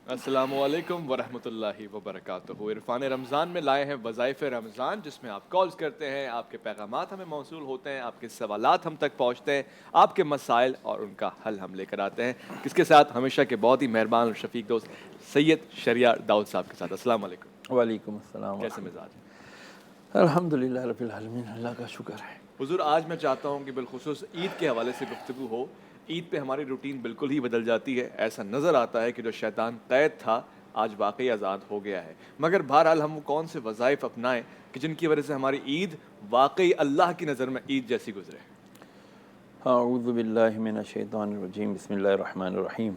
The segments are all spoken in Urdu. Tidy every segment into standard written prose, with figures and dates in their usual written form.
السلام علیکم ورحمۃ اللہ وبرکاتہ۔ عرفان رمضان میں لائے ہیں وظائف رمضان، جس میں آپ کالز کرتے ہیں، آپ کے پیغامات ہمیں موصول ہوتے ہیں، آپ کے سوالات ہم تک پہنچتے ہیں، آپ کے مسائل اور ان کا حل ہم لے کر آتے ہیں، کس کے ساتھ ہمیشہ کے بہت ہی مہربان اور شفیق دوست سید شریعہ داؤد صاحب کے ساتھ۔ السلام علیکم، وعلیکم السلام کیسے ورحمۃ مزاج ہیں؟ اللہ۔ الحمد للہ رب العالمین، اللہ کا شکر ہے۔ حضور، آج میں چاہتا ہوں کہ بالخصوص عید کے حوالے سے گفتگو ہو۔ عید پہ ہماری روٹین بالکل ہی بدل جاتی ہے، ایسا نظر آتا ہے کہ جو شیطان قید تھا آج واقعی آزاد ہو گیا ہے، مگر بہرحال ہم کون سے وظائف اپنائیں کہ جن کی وجہ سے ہماری عید واقعی اللہ کی نظر میں عید جیسی گزرے؟ اعوذ باللہ من الشیطان الرجیم، بسم اللہ الرحمن الرحیم،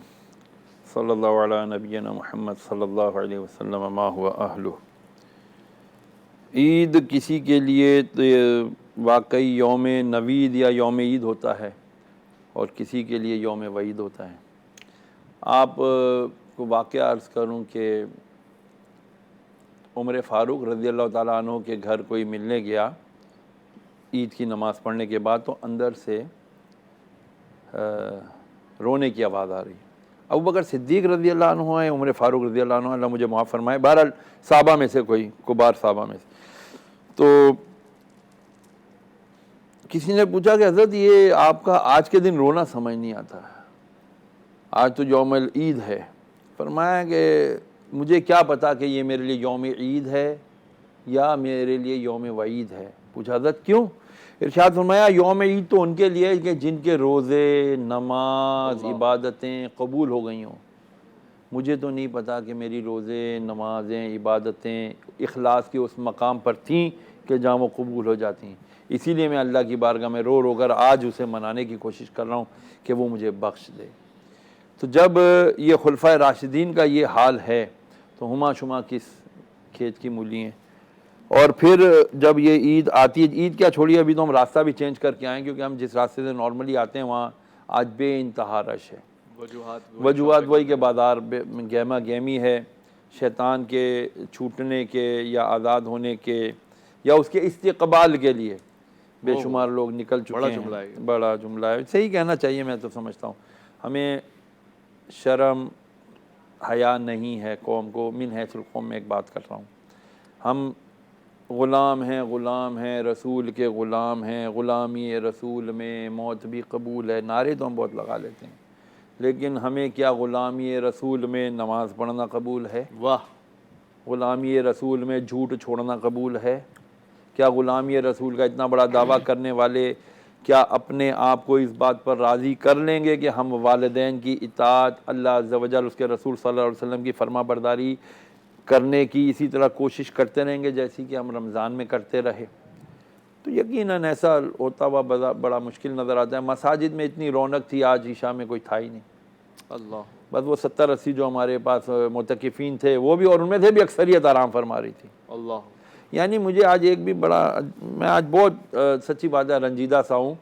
صلی اللہ علی نبینا محمد صلی اللہ علیہ وسلم، ما ہوا اہلہ۔ عید کسی کے لیے تو واقعی یوم نوید یا یوم عید ہوتا ہے، اور کسی کے لیے یوم وعید ہوتا ہے۔ آپ کو واقعہ عرض کروں کہ عمر فاروق رضی اللہ تعالیٰ عنہ کے گھر کوئی ملنے گیا عید کی نماز پڑھنے کے بعد، تو اندر سے رونے کی آواز آ رہی۔ ابوبکر صدیق رضی اللہ عنہ ہے، عمر فاروق رضی اللہ عنہ، اللہ مجھے معاف فرمائے، بہرحال صحابہ میں سے کوئی کبار صحابہ میں سے۔ تو کسی نے پوچھا کہ حضرت یہ آپ کا آج کے دن رونا سمجھ نہیں آتا، آج تو یوم العید ہے۔ فرمایا کہ مجھے کیا پتا کہ یہ میرے لیے یوم عید ہے یا میرے لیے یوم وعید ہے۔ پوچھا حضرت کیوں؟ ارشاد فرمایا یوم عید تو ان کے لیے کہ جن کے روزے، نماز، عبادتیں قبول ہو گئی ہوں۔ مجھے تو نہیں پتا کہ میری روزے، نمازیں، عبادتیں اخلاص کے اس مقام پر تھیں کہ جہاں وہ قبول ہو جاتی ہیں۔ اسی لیے میں اللہ کی بارگاہ میں رو رو کر آج اسے منانے کی کوشش کر رہا ہوں کہ وہ مجھے بخش دے۔ تو جب یہ خلفائے راشدین کا یہ حال ہے تو ہما شما کس کھیت کی مولی ہیں۔ اور پھر جب یہ عید آتی ہے، عید کیا چھوڑیے، ابھی تو ہم راستہ بھی چینج کر کے آئیں، کیونکہ ہم جس راستے سے نارملی آتے ہیں وہاں آج بے انتہا رش ہے، وجوہات وہی کہ بازار گہما گہمی ہے، شیطان کے چھوٹنے کے یا آزاد ہونے کے یا اس کے استقبال کے لیے بے شمار لوگ نکل چکے ہیں۔ بڑا جملہ ہے، صحیح کہنا چاہیے، میں تو سمجھتا ہوں ہمیں شرم حیا نہیں ہے قوم کو، من حیث القوم میں ایک بات کر رہا ہوں، ہم غلام ہیں رسول کے، غلام ہیں، غلامی رسول میں موت بھی قبول ہے، نعرے تو ہم بہت لگا لیتے ہیں، لیکن ہمیں کیا غلامی رسول میں نماز پڑھنا قبول ہے؟ واہ! غلامی رسول میں جھوٹ چھوڑنا قبول ہے؟ کیا غلامی رسول کا اتنا بڑا دعویٰ کرنے والے کیا اپنے آپ کو اس بات پر راضی کر لیں گے کہ ہم والدین کی اطاعت، اللہ عز و جل، اس کے رسول صلی اللہ علیہ وسلم کی فرما برداری کرنے کی اسی طرح کوشش کرتے رہیں گے جیسی کہ ہم رمضان میں کرتے رہے؟ تو یقیناً ایسا ہوتا ہوا بڑا مشکل نظر آتا ہے۔ مساجد میں اتنی رونق تھی، آج عشاء میں کوئی تھا ہی نہیں۔ اللہ، بس وہ 70-80 جو ہمارے پاس معتکفین تھے وہ بھی، اور ان میں سے بھی اکثریت آرام فرما رہی تھی۔ اللہ، یعنی مجھے آج ایک بھی میں آج بہت سچی بات ہے رنجیدہ سا ہوں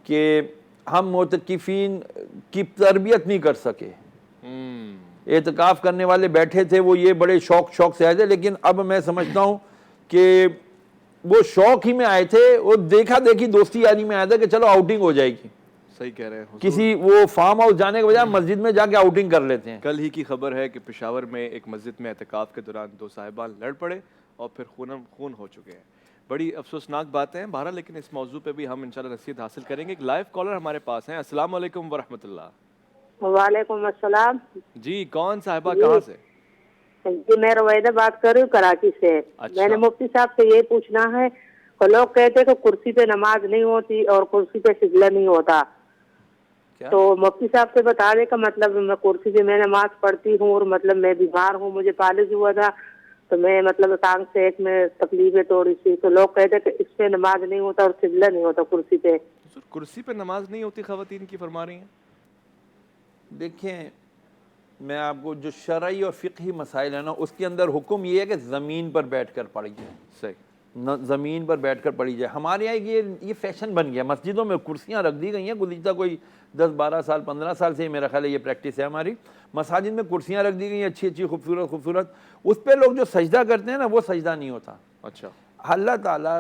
کہ ہم معتکفین کی تربیت نہیں کر سکے۔ اعتکاف کرنے والے بیٹھے تھے، وہ یہ بڑے شوق سے آئے تھے، لیکن اب میں سمجھتا ہوں کہ وہ شوق ہی میں آئے تھے، وہ دیکھا دیکھی دوستی یاری میں آیا تھا کہ چلو آؤٹنگ ہو جائے گی۔ صحیح کہہ رہے ہیں کسی وہ فارم ہاؤس جانے کے بجائے مسجد میں جا کے آؤٹنگ کر لیتے ہیں۔ کل ہی کی خبر ہے کہ پشاور میں ایک مسجد میں اعتکاف کے دوران 2 صاحبان لڑ پڑے اور پھر خون ہو چکے ہیں۔ بڑی افسوسناک باتیں ہیں، بہرحال لیکن اس موضوع پہ بھی ہم انشاءاللہ نصیحت حاصل کریں گے۔ ایک لائیو کالر ہمارے پاس ہیں۔ السلام علیکم ورحمۃ اللہ۔ وعلیکم السلام جی، کون صاحبہ، کہاں سے؟ جی میں رویدہ بات کر رہی ہوں کراچی سے۔ اچھا، میں نے مفتی صاحب سے یہ پوچھنا ہے کہ لوگ کہتے ہیں کہ کرسی پہ نماز نہیں ہوتی اور کرسی پہ سجدہ نہیں ہوتا، تو مفتی صاحب سے بتا دے کہ مطلب میں کرسی پہ میں نماز پڑھتی ہوں اور مطلب میں بیمار ہوں، مجھے فالج ہوا تھا تو میں مطلب ٹانگ سے ایک میں تکلیف ہے تھوڑی سی، تو لوگ کہتے ہیں کہ اس پہ نماز نہیں ہوتا اور سجدہ نہیں ہوتا کرسی پہ۔ کرسی پہ نماز نہیں ہوتی خواتین کی فرما رہی ہیں؟ دیکھیں، میں آپ کو جو شرعی اور فقہی مسائل ہیں نا، اس کے اندر حکم یہ ہے کہ زمین پر بیٹھ کر پڑھی جائے۔ صحیح، زمین پر بیٹھ کر پڑھی جائے۔ ہمارے یہاں یہ فیشن بن گیا، مسجدوں میں کرسیاں رکھ دی گئی ہیں، گزشتہ کوئی 10-12 سال 15 سال سے میرا خیال ہے یہ پریکٹس ہے ہماری، مساجد میں کرسیاں رکھ دی گئی ہیں اچھی خوبصورت، اس پہ لوگ جو سجدہ کرتے ہیں نا وہ سجدہ نہیں ہوتا۔ اچھا، اللہ تعالیٰ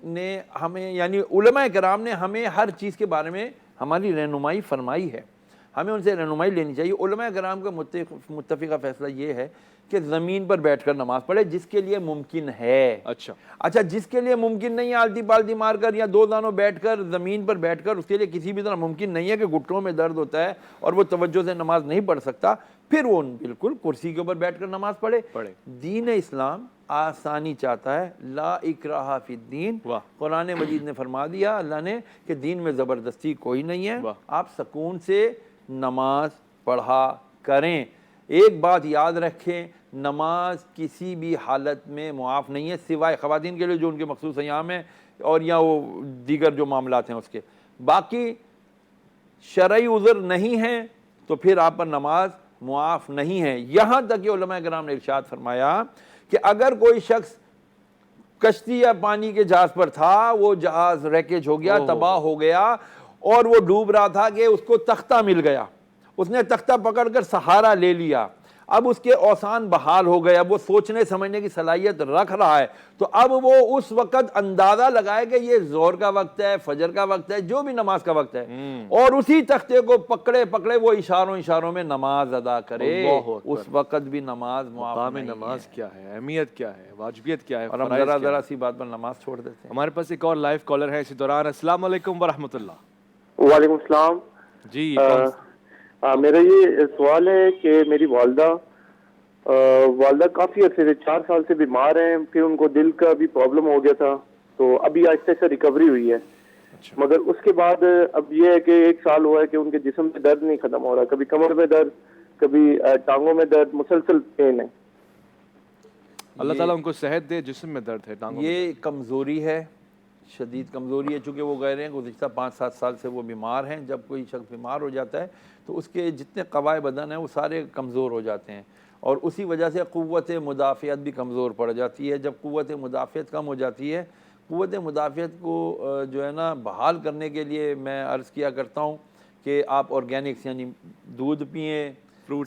نے ہمیں، یعنی علماء کرام نے ہمیں ہر چیز کے بارے میں ہماری رہنمائی فرمائی ہے۔ ہمیں ان سے رہنمائی لینی چاہیے۔ علماء کرام کا متفقہ فیصلہ یہ ہے کہ زمین پر بیٹھ کر نماز پڑھے جس کے لیے ممکن ہے۔ اچھا جس کے لیے ممکن نہیں ہے آلتی پالتی مار کر یا دو دانوں بیٹھ کر زمین پر بیٹھ کر، اس کے لیے کسی بھی طرح ممکن نہیں ہے کہ گھٹنوں میں درد ہوتا ہے اور وہ توجہ سے نماز نہیں پڑھ سکتا، پھر وہ بالکل کرسی کے اوپر بیٹھ کر نماز پڑھے۔ دین اسلام آسانی چاہتا ہے، لا اکراہ فی الدین۔ قرآن مجید نے فرما دیا اللہ نے کہ دین میں زبردستی کوئی نہیں ہے، آپ سکون سے نماز پڑھا کریں۔ ایک بات یاد رکھیں، نماز کسی بھی حالت میں معاف نہیں ہے سوائے خواتین کے لیے جو ان کے مخصوص ایام ہیں اور یا وہ دیگر جو معاملات ہیں اس کے، باقی شرعی عذر نہیں ہے تو پھر آپ پر نماز معاف نہیں ہے۔ یہاں تک کہ علماء کرام نے ارشاد فرمایا کہ اگر کوئی شخص کشتی یا پانی کے جہاز پر تھا، وہ جہاز ریکیج ہو گیا، تباہ ہو گیا اور وہ ڈوب رہا تھا کہ اس کو تختہ مل گیا، اس نے تختہ پکڑ کر سہارا لے لیا، اب اس کے اوسان بحال ہو گئے، اب وہ سوچنے سمجھنے کی صلاحیت رکھ رہا ہے، تو اب وہ اس وقت اندازہ لگائے کہ یہ ظہر کا وقت ہے، فجر کا وقت ہے، جو بھی نماز کا وقت ہے، اور اسی تختے کو پکڑے وہ اشاروں میں نماز ادا کرے، اس وقت بھی نماز معاف نہیں ہے۔ نماز کیا ہے، اہمیت کیا ہے، واجبیت کیا ہے، اور ہم ذرا سی بات پر نماز چھوڑ دیتے ہیں۔ ہمارے پاس ایک اور لائیو کالر ہے اسی دوران۔ السلام علیکم ورحمۃ اللہ۔ وعلیکم السلام جی میرا یہ سوال ہے کہ میری والدہ کافی عرصے سے 4 سال سے بیمار ہیں، پھر ان کو دل کا بھی پرابلم ہو گیا تھا، تو ابھی آہستہ سے ریکوری ہوئی ہے، مگر اس کے بعد اب یہ ہے کہ 1 سال ہوا ہے کہ ان کے جسم میں درد نہیں ختم ہو رہا، کبھی کمر میں درد، کبھی ٹانگوں میں درد، مسلسل پین ہے۔ اللہ تعالیٰ ان کو صحت دے۔ جسم میں درد ہے، ٹانگوں میں یہ کمزوری ہے، شدید کمزوری ہے، چونکہ وہ کہہ رہے ہیں گزشتہ 5-7 سال سے وہ بیمار ہیں۔ جب کوئی شخص بیمار ہو جاتا ہے تو اس کے جتنے قوائے بدن ہیں وہ سارے کمزور ہو جاتے ہیں، اور اسی وجہ سے قوت مدافعت بھی کمزور پڑ جاتی ہے۔ جب قوت مدافعت کم ہو جاتی ہے، قوت مدافعت کو جو ہے نا بحال کرنے کے لیے میں عرض کیا کرتا ہوں کہ آپ آرگینکس یعنی دودھ پئیں،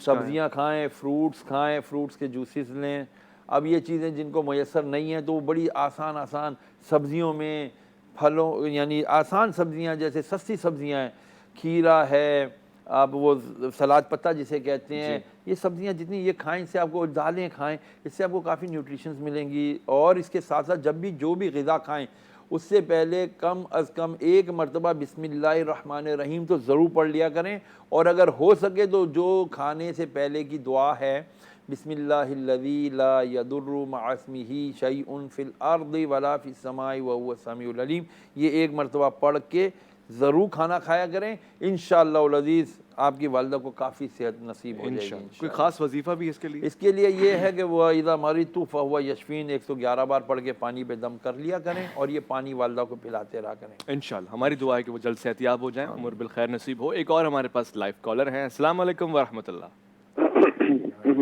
سبزیاں کھائیں، فروٹس کھائیں، فروٹس کے جوسز لیں۔ اب یہ چیزیں جن کو میسر نہیں ہیں تو وہ بڑی آسان سبزیوں میں، پھلوں یعنی آسان سبزیاں جیسے سستی سبزیاں ہیں، کھیرا ہے، آپ وہ سلاد پتہ جسے کہتے ہیں، یہ سبزیاں جتنی یہ کھائیں، اس سے آپ کو دالیں کھائیں، اس سے آپ کو کافی نیوٹریشنز ملیں گی۔ اور اس کے ساتھ ساتھ جب بھی جو بھی غذا کھائیں اس سے پہلے کم از کم 1 مرتبہ بسم اللہ الرحمن الرحیم تو ضرور پڑھ لیا کریں، اور اگر ہو سکے تو جو کھانے سے پہلے کی دعا ہے بسم اللہ الذی لا یضر مع اسمہ شیء فی الارض ولا فی السماء وهو السمیع العلیم، یہ 1 مرتبہ پڑھ کے ضرور کھانا کھایا کریں، انشاءاللہ العزیز آپ کی والدہ کو کافی صحت نصیب ہو جائے گی۔ کوئی خاص وظیفہ بھی اس کے لیے؟ اس کے لیے یہ ہے کہ وہ اذا مرضت فهو یشفین 111 بار پڑھ کے پانی پہ دم کر لیا کریں، اور یہ پانی والدہ کو پلاتے رہا کریں۔ انشاءاللہ ہماری دعا ہے کہ وہ جلد صحتیاب ہو جائیں، عمر بالخیر نصیب ہو۔ ایک اور ہمارے پاس لائیو کالر ہیں۔ السلام علیکم ورحمۃ اللہ۔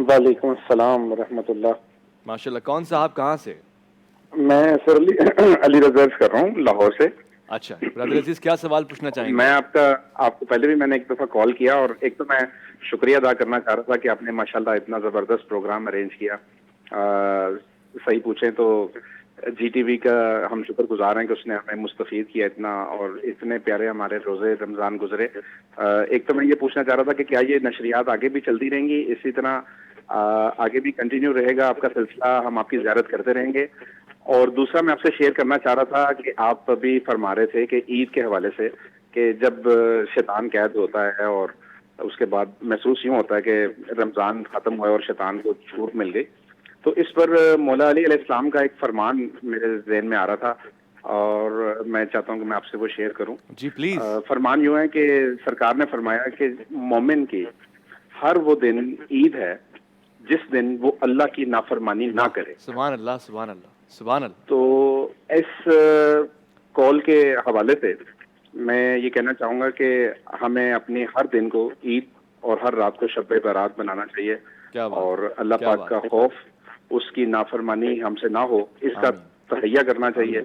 وعلیکم السلام ورحمۃ اللہ۔ ماشاءاللہ، کون صاحب کہاں سے؟ میں سر علی رضا کر رہا ہوں لاہور سے۔ اچھا برادر عزیز، کیا سوال پوچھنا چاہیں گے؟ میں آپ کو پہلے بھی میں نے ایک دفعہ کال کیا، اور ایک تو میں شکریہ ادا کرنا چاہ رہا تھا کہ آپ نے ماشاءاللہ اتنا زبردست پروگرام ارینج کیا۔ صحیح پوچھیں تو جی ٹی وی کا ہم شکر گزار ہیں کہ اس نے ہمیں مستفید کیا اتنا، اور اتنے پیارے ہمارے روزے رمضان گزرے۔ ایک تو میں یہ پوچھنا چاہ رہا تھا کہ کیا یہ نشریات آگے بھی چلتی رہیں گی، اسی طرح آگے بھی کنٹینیو رہے گا آپ کا سلسلہ، ہم آپ کی زیارت کرتے رہیں گے؟ اور دوسرا میں آپ سے شیئر کرنا چاہ رہا تھا کہ آپ ابھی فرما رہے تھے کہ عید کے حوالے سے کہ جب شیطان قید ہوتا ہے اور اس کے بعد محسوس یوں ہوتا ہے کہ رمضان ختم ہوا اور شیطان کو چھوٹ مل گئی، تو اس پر مولا علی علیہ السلام کا ایک فرمان میرے ذہن میں آ رہا تھا اور میں چاہتا ہوں کہ میں آپ سے وہ شیئر کروں۔ جی پلیز۔ فرمان یوں ہے کہ سرکار نے فرمایا کہ مومن کی ہر وہ دن عید ہے جس دن وہ اللہ کی نافرمانی نہ کرے۔ سبحان اللہ، سبحان اللہ، سبحان اللہ۔ تو اس کال کے حوالے سے میں یہ کہنا چاہوں گا کہ ہمیں اپنی ہر دن کو عید اور ہر رات کو شب برات بنانا چاہیے، اور اللہ پاک کا خوف، اس کی نافرمانی ہم سے نہ ہو اس کا تہیہ کرنا چاہیے،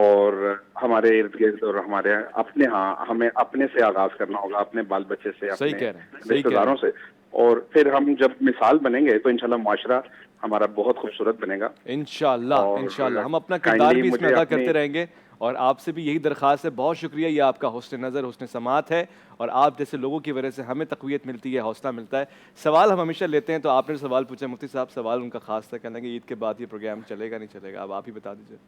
اور ہمارے ارد گرد اور ہمارے اپنے ہمیں اپنے سے آغاز کرنا ہوگا، اپنے بال بچے سے، اپنے رشتہ داروں سے، اور پھر ہم جب مثال بنیں گے تو انشاءاللہ معاشرہ ہمارا بہت خوبصورت بنے گا۔ انشاءاللہ انشاءاللہ ہم اپنا کردار بھی اس میں ادا کرتے رہیں گے، اور آپ سے بھی یہی درخواست ہے. بہت شکریہ, یہ آپ کا حسن نظر, حسن سماعت ہے, اور آپ جیسے لوگوں کی وجہ سے ہمیں تقویت ملتی ہے, حوصلہ ملتا ہے. سوال ہم ہمیشہ لیتے ہیں, تو آپ نے سوال پوچھا مفتی صاحب, سوال ان کا خاص تھا, کہنا کہ عید کے بعد یہ پروگرام چلے گا نہیں چلے گا, اب آپ ہی بتا دیجیے.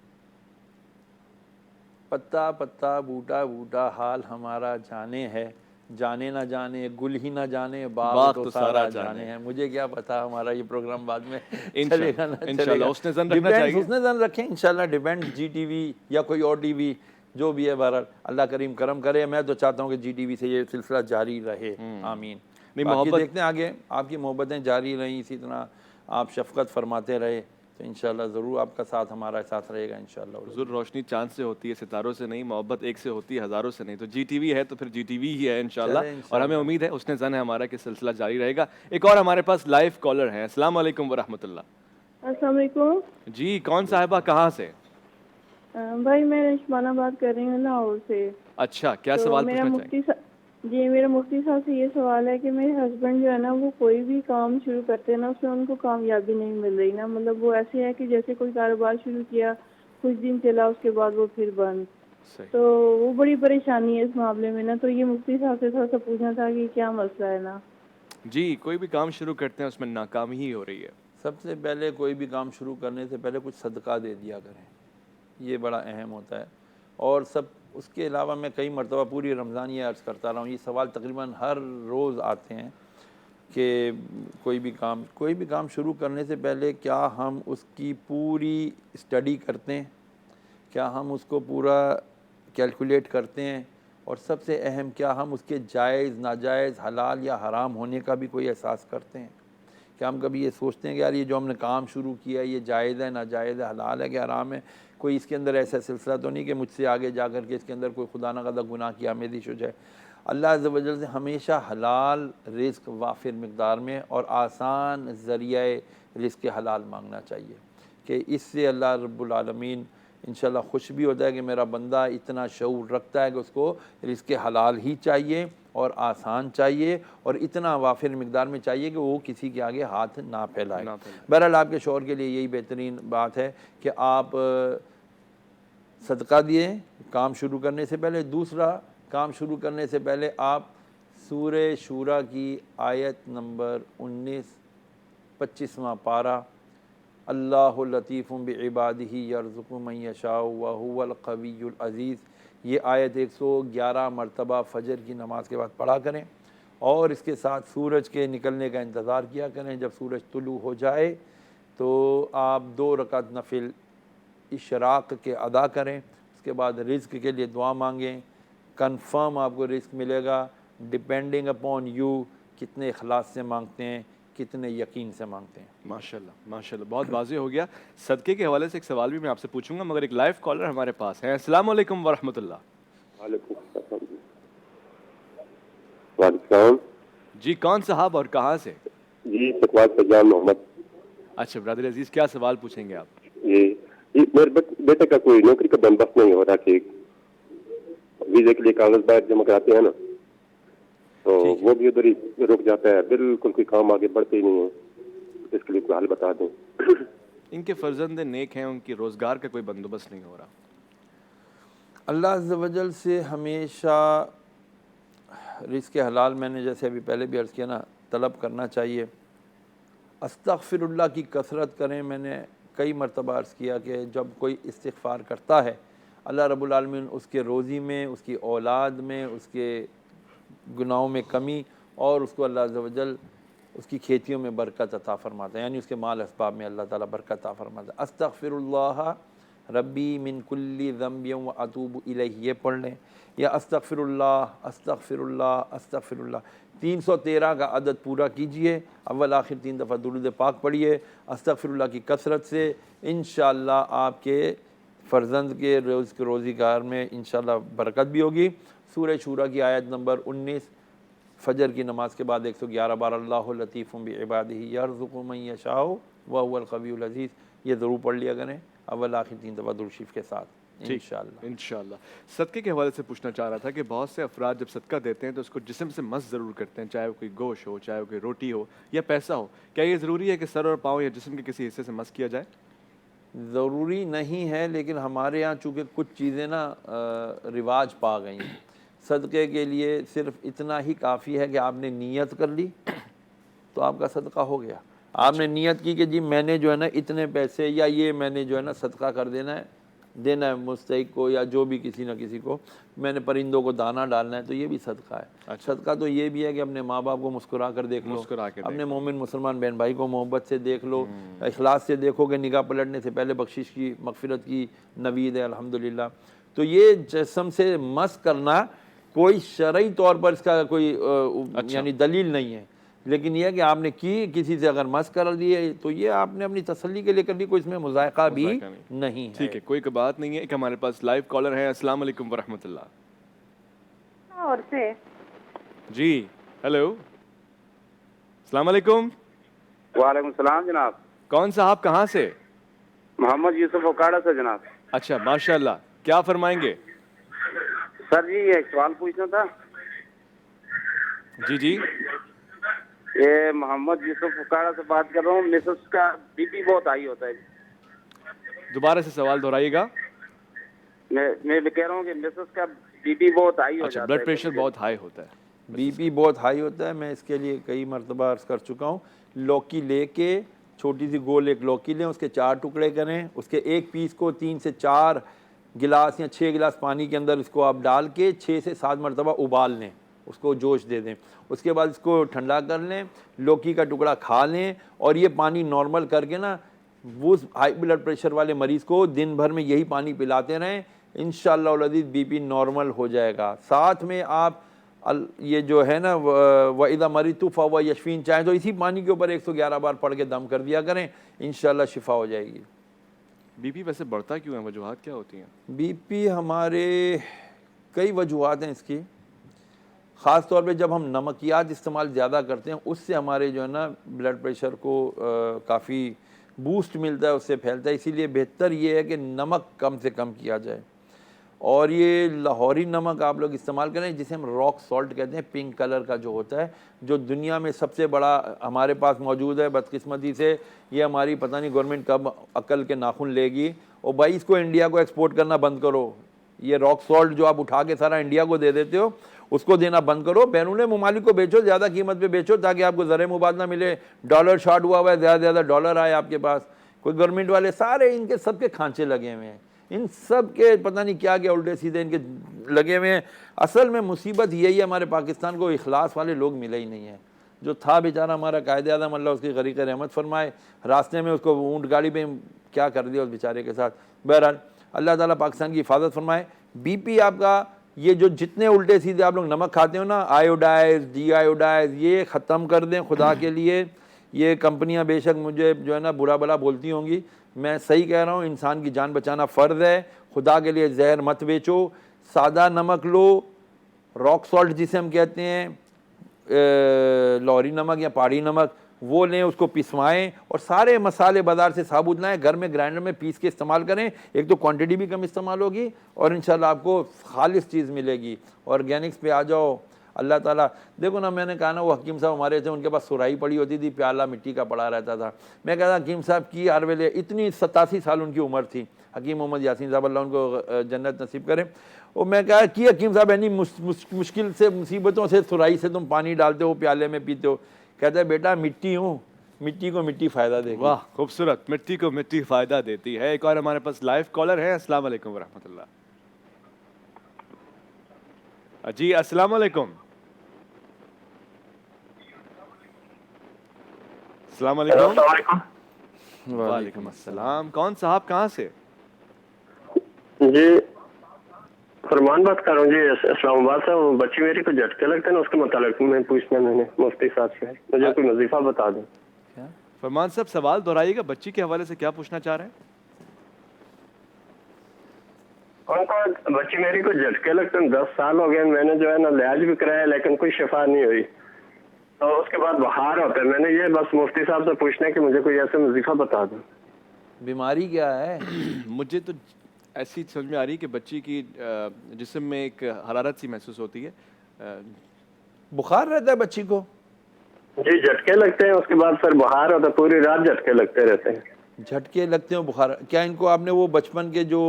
پتا پتا بوٹا بوٹا حال ہمارا جانے ہے, جانے نہ جانے گل ہی نہ جانے باغ تو سارا جانے ہے. مجھے کیا پتا ہمارا یہ پروگرام بعد میں چلے گا نہ چلے گا. حسن زن رکھنا چاہیے. حسن زن رکھیں انشاءاللہ. ڈیپینڈ جی ٹی وی یا کوئی اور ٹی وی جو بھی ہے, بہرحال اللہ کریم کرم کرے. میں تو چاہتا ہوں کہ جی ٹی وی سے یہ سلسلہ جاری رہے, آمین. باقی دیکھتے ہیں آگے آپ کی محبتیں جاری رہیں, اسی طرح آپ شفقت فرماتے رہے, تو انشاءاللہ ضرور آپ کا ساتھ ہمارا ساتھ رہے گا انشاءاللہ. حضور روشنی چاند سے ہوتی ہے, ستاروں سے نہیں. محبت ایک سے ہوتی ہے, ہزاروں سے نہیں. تو جی ٹی وی ہے تو پھر جی ٹی وی ہی ہے انشاءاللہ, اور ہمیں امید ہے حسن زن ہے ہمارا کہ سلسلہ جاری رہے گا. ایک اور ہمارے پاس لائیو کالر ہیں. السلام علیکم ورحمۃ اللہ. السلام علیکم. جی کون صاحبہ, کہاں سے؟ بھائی میں رشمانہ بات کر رہی ہوں لاہور سے. اچھا, کیا سوال پوچھنا چاہیں؟ جی میرا مفتی صاحب سے یہ سوال ہے کہ میرے ہسبینڈ جو ہے نا, وہ کوئی بھی کام شروع کرتے ہیں نا, اس میں ان کو کامیابی نہیں مل رہی نا. مطلب وہ ایسے ہے کہ جیسے کوئی کاروبار شروع کیا, کچھ دن چلا, اس کے بعد وہ پھر بند. تو وہ بڑی پریشانی ہے اس معاملے میں نا. تو یہ مفتی صاحب سے تھوڑا سا پوچھنا تھا کہ کیا مسئلہ ہے نا. جی کوئی بھی کام شروع کرتے ہیں اس میں ناکامی ہی ہو رہی ہے. سب سے پہلے کوئی بھی کام شروع کرنے سے پہلے کچھ صدقہ دے دیا کریں, یہ بڑا اہم ہوتا ہے. اور اس کے علاوہ میں کئی مرتبہ پوری رمضان یہ عرض کرتا رہا ہوں, یہ سوال تقریباً ہر روز آتے ہیں کہ کوئی بھی کام شروع کرنے سے پہلے کیا ہم اس کی پوری اسٹڈی کرتے ہیں, کیا ہم اس کو پورا کیلکولیٹ کرتے ہیں, اور سب سے اہم کیا ہم اس کے جائز ناجائز حلال یا حرام ہونے کا بھی کوئی احساس کرتے ہیں. کہ ہم کبھی یہ سوچتے ہیں کہ یار یہ جو ہم نے کام شروع کیا ہے یہ جائز ہے ناجائز ہے, حلال ہے کہ حرام ہے, کوئی اس کے اندر ایسا سلسلہ تو نہیں کہ مجھ سے آگے جا کر کے اس کے اندر کوئی خدا نہ خدا گناہ کی آمیزش ہو جائے. اللہ عز و جل سے ہمیشہ حلال رزق وافر مقدار میں اور آسان ذریعہ رزق حلال مانگنا چاہیے, کہ اس سے اللہ رب العالمین انشاءاللہ خوش بھی ہوتا ہے کہ میرا بندہ اتنا شعور رکھتا ہے کہ اس کو رزق حلال ہی چاہیے اور آسان چاہیے اور اتنا وافر مقدار میں چاہیے کہ وہ کسی کے آگے ہاتھ نہ پھیلائے. بہرحال آپ کے شوہر کے لیے یہی بہترین بات ہے کہ آپ صدقہ دیے کام شروع کرنے سے پہلے. دوسرا, کام شروع کرنے سے پہلے آپ سورہ شورا کی آیت نمبر 19 25واں پارہ, اللہ لطیف بعبادہ یرزق من یشاء وہو القوی العزیز, یہ آیت 111 مرتبہ فجر کی نماز کے بعد پڑھا کریں, اور اس کے ساتھ سورج کے نکلنے کا انتظار کیا کریں. جب سورج طلوع ہو جائے تو آپ 2 رکعت نفل اشراق کے ادا کریں. اس کے بعد رزق کے لیے دعا مانگیں, کنفرم آپ کو رزق ملے گا, ڈیپینڈنگ اپون یو کتنے اخلاص سے مانگتے ہیں, کتنے یقین سے مانگتے ہیں. ماشاءاللہ ماشاءاللہ, بہت واضح ہو گیا. صدقے کے حوالے سے ایک سوال بھی میں آپ سے پوچھوں گا, مگر ایک لائیو کالر ہمارے پاس ہے. السلام علیکم ورحمۃ اللہ. وعلیکم السلام. وعلیکم. جی کون صاحب اور کہاں سے؟ جی شکوات فیضان محمد. اچھا برادر عزیز, کیا سوال پوچھیں گے آپ؟ جی میرے بیٹے کا کوئی نوکری کا بندوبست نہیں ہو رہا کہ ویزے کے لیے کاغذ باہر جمع کراتے ہیں نا, تو وہ بھی ادھر ہی رک جاتا ہے, بالکل کوئی کام آگے بڑھتے ہی نہیں ہے. اس کے لیے کوئی حل بتا دیں. ان کے فرزند نیک ہیں, ان کی روزگار کا کوئی بندوبست نہیں ہو رہا. اللہ عز و جل سے ہمیشہ رزق حلال, میں نے جیسے ابھی پہلے بھی عرض کیا نا, طلب کرنا چاہیے. استغفر اللہ کی کثرت کریں. میں نے کئی مرتبہ عرض کیا کہ جب کوئی استغفار کرتا ہے, اللہ رب العالمین اس کے روزی میں, اس کی اولاد میں, اس کے گناہوں میں کمی, اور اس کو اللہ عز و جل اس کی کھیتیوں میں برکت عطا فرماتا ہے, یعنی اس کے مال اسباب میں اللہ تعالیٰ برکت عطا فرماتا ہے. استغفر اللہ ربی من کل ذنب و اتوب الیہ, یہ پڑھ لیں, یا استغفر اللہ استغفر اللہ استغفر اللہ 313 کا عدد پورا کیجئے. اول آخر 3 دفعہ درود پاک پڑھیے استغفر اللہ کی کثرت سے. انشاءاللہ آپ کے فرزند کے روزگار میں انشاءاللہ برکت بھی ہوگی. سورہ شورا کی آیت نمبر 19 فجر کی نماز کے بعد 111 بار, اللہ لطیف بعبادہ یرزق من یشاء وہو القوی العزیز, یہ ضرور پڑھ لیا کریں اول آخر 3 دفعہ درود شریف کے ساتھ انشاءاللہ. صدقے کے حوالے سے پوچھنا چاہ رہا تھا کہ بہت سے افراد جب صدقہ دیتے ہیں تو اس کو جسم سے مس ضرور کرتے ہیں, چاہے وہ کوئی گوشت ہو, چاہے وہ کوئی روٹی ہو یا پیسہ ہو. کیا یہ ضروری ہے کہ سر اور پاؤں یا جسم کے کسی حصے سے مس کیا جائے؟ ضروری نہیں ہے، لیکن ہمارے یہاں چونکہ کچھ چیزیں نا رواج پا گئی ہیں. صدقے کے لیے صرف اتنا ہی کافی ہے کہ آپ نے نیت کر لی تو آپ کا صدقہ ہو گیا. آپ نے نیت کی کہ جی میں نے جو ہے نا اتنے پیسے یا یہ میں نے جو ہے نا صدقہ کر دینا ہے مستحق کو یا جو بھی کسی نہ کسی کو، میں نے پرندوں کو دانہ ڈالنا ہے، تو یہ بھی صدقہ ہے. صدقہ تو یہ بھی ہے کہ اپنے ماں باپ کو مسکرا کر دیکھ لو، اپنے مومن مسلمان بہن بھائی کو محبت سے دیکھ لو، اخلاص سے دیکھو کہ نگاہ پلٹنے سے پہلے بخشش کی مغفرت کی نوید ہے الحمدللہ. تو یہ جسم سے مس کرنا کوئی شرعی طور پر اس کا کوئی یعنی دلیل نہیں ہے، لیکن یہ ہے کہ آپ نے کی کسی سے اگر مس کر دیے تو یہ آپ نے اپنی تسلی کے لیے کر لی، کوئی اس میں مذائقہ بھی نہیں ہے. ٹھیک ہے، کوئی بات نہیں ہے. ایک ہمارے پاس لائیو کالر ہے. السلام علیکم ورحمۃ اللہ. اور سے جی ہیلو، السلام علیکم. وعلیکم السلام جناب. کون صاحب کہاں سے؟ محمد یوسف اوکاڑا سے جناب. اچھا ماشاء اللہ، کیا فرمائیں گے؟ سر جی ایک سوال پوچھنا تھا. جی جی یہ محمد یوسف اوکاڑا سے بات کر رہا ہوں. مسز کا بی پی بہت ہائی ہوتا ہے. دوبارہ سے سوال دہرائیے گا. میں کہہ رہا ہوں کہ مسز کا بی پی بہت ہائی ہو جاتا ہے. بلڈ پریشر بہت ہائی ہوتا ہے. بی پی بہت ہائی ہوتا ہے. میں اس کے لیے کئی مرتبہ عرض کر چکا ہوں. لوکی لے کے چھوٹی سی گول ایک لوکی لیں، اس کے 4 ٹکڑے کریں، اس کے ایک پیس کو 3 سے 4 گلاس یا 6 گلاس پانی کے اندر اس کو آپ ڈال کے 6 سے 7 مرتبہ ابال لیں، اس کو جوش دے دیں. اس کے بعد اس کو ٹھنڈا کر لیں، لوکی کا ٹکڑا کھا لیں، اور یہ پانی نارمل کر کے نا وہ ہائی بلڈ پریشر والے مریض کو دن بھر میں یہی پانی پلاتے رہیں، انشاءاللہ العزیز بی پی نارمل ہو جائے گا. ساتھ میں آپ یہ جو ہے نا وَإِذَا مَرِضْتُ فَهُوَ يَشْفِينِ چاہیں تو اسی پانی کے اوپر 111 بار پڑھ کے دم کر دیا کریں، انشاءاللہ شفا ہو جائے گی. بی پی ویسے بڑھتا کیوں ہے؟ وجوہات کیا ہوتی ہیں؟ بی پی ہمارے کئی وجوہات ہیں اس کی. خاص طور پہ جب ہم نمکیات استعمال زیادہ کرتے ہیں اس سے ہمارے جو ہے نا بلڈ پریشر کو کافی بوسٹ ملتا ہے، اس سے پھیلتا ہے. اسی لیے بہتر یہ ہے کہ نمک کم سے کم کیا جائے، اور یہ لاہوری نمک آپ لوگ استعمال کریں جسے ہم راک سالٹ کہتے ہیں، پنک کلر کا جو ہوتا ہے، جو دنیا میں سب سے بڑا ہمارے پاس موجود ہے. بدقسمتی سے یہ ہماری پتہ نہیں گورنمنٹ کب عقل کے ناخن لے گی، اور بھائی اس کو انڈیا کو ایکسپورٹ کرنا بند کرو. یہ راک سالٹ جو آپ اٹھا کے سارا انڈیا کو دے دیتے ہو، اس کو دینا بند کرو، بیرون ممالک کو بیچو، زیادہ قیمت پہ بیچو تاکہ آپ کو زر مبادلہ ملے. ڈالر شارٹ ہوا ہے، زیادہ زیادہ ڈالر آئے آپ کے پاس. کوئی گورنمنٹ والے سارے ان کے سب کے کھانچے لگے ہوئے ہیں، ان سب کے پتہ نہیں کیا کیا الٹے سیدھے ان کے لگے ہوئے ہیں. اصل میں مصیبت یہی ہے، ہمارے پاکستان کو اخلاص والے لوگ ملے ہی نہیں ہیں. جو تھا بیچارہ ہمارا قائد اعظم، اللہ اس کی غریق رحمت فرمائے، راستے میں اس کو اونٹ گاڑی پہ کیا کر دیا اس بیچارے کے ساتھ. بہرحال اللہ تعالیٰ پاکستان کی حفاظت فرمائے. بی پی آپ کا یہ جو جتنے الٹے سیدھے آپ لوگ نمک کھاتے ہو نا، آیوڈائز ڈی آیوڈائز، یہ ختم کر دیں خدا کے لیے. یہ کمپنیاں بے شک مجھے جو ہے نا برا بلا بولتی ہوں گی، میں صحیح کہہ رہا ہوں، انسان کی جان بچانا فرض ہے. خدا کے لیے زہر مت بیچو. سادہ نمک لو، راک سالٹ جسے ہم کہتے ہیں، لاہوری نمک یا پہاڑی نمک، وہ لیں، اس کو پسوائیں، اور سارے مسالے بازار سے ثابت لائیں، گھر میں گرائنڈر میں پیس کے استعمال کریں. ایک تو کوانٹٹی بھی کم استعمال ہوگی اور انشاءاللہ آپ کو خالص چیز ملے گی. آرگینکس پہ آ جاؤ. اللہ تعالیٰ دیکھو نا، میں نے کہا نا وہ حکیم صاحب ہمارے تھے، ان کے پاس سرائی پڑی ہوتی تھی، پیالہ مٹی کا پڑا رہتا تھا. میں کہتا حکیم صاحب کی ہر ویلے اتنی 87 سال ان کی عمر تھی. حکیم محمد یاسین صاحب اللہ ان کو جنت نصیب کرے. اور میں کہا کہ حکیم صاحب یعنی مشکل سے مصیبتوں سے سرائی سے تم پانی ڈالتے ہو، پیالے میں پیتے ہو. کہتا ہے بیٹا مٹی ہوں، مٹی کو مٹی فائدہ دے گی. واہ خوبصورت، مٹی کو مٹی فائدہ دیتی ہے. ایک اور ہمارے پاس لائیو کالر ہے. السلام علیکم ورحمۃ اللہ. جی السلام علیکم. السلام علیکم. وعلیکم السلام. کون صاحب کہاں سے؟ جی فرمان بات کر رہا ہوں جی، اسلام آباد سے. بچی میری کو جھٹکے لگتے ہیں نا، اس کے متعلق میں پوچھنا میں نے مفتی صاحب سے، مجھے کوئی وظیفہ بتا دیں. فرمان صاحب سوال دہرائیے گا، بچی کے حوالے سے کیا پوچھنا چاہ رہے ہیں؟ ان کو بچی میری کو جھٹکے لگتے ہیں، 10 سال ہو گئے. میں نے جو ہے نا علاج بھی کرایا لیکن کوئی شفا نہیں ہوئی، تو اس کے بعد بخار ہوتا ہے. میں نے یہ بس مفتی صاحب سے پوچھنا ہے کہ مجھے کوئی ایسا وظیفہ بتا دیں. بیماری کیا ہے؟ مجھے تو ایسی سمجھ میں آ رہی کہ بچی کی جسم میں ایک حرارت سی محسوس ہوتی ہے. بخار رہتا ہے بچی کو؟ جی جھٹکے لگتے ہیں، اس کے بعد پھر بخار ہوتا ہے، پوری رات جھٹکے لگتے رہتے ہیں. جھٹکے لگتے ہیں بخار. کیا ان کو آپ نے وہ بچپن کے جو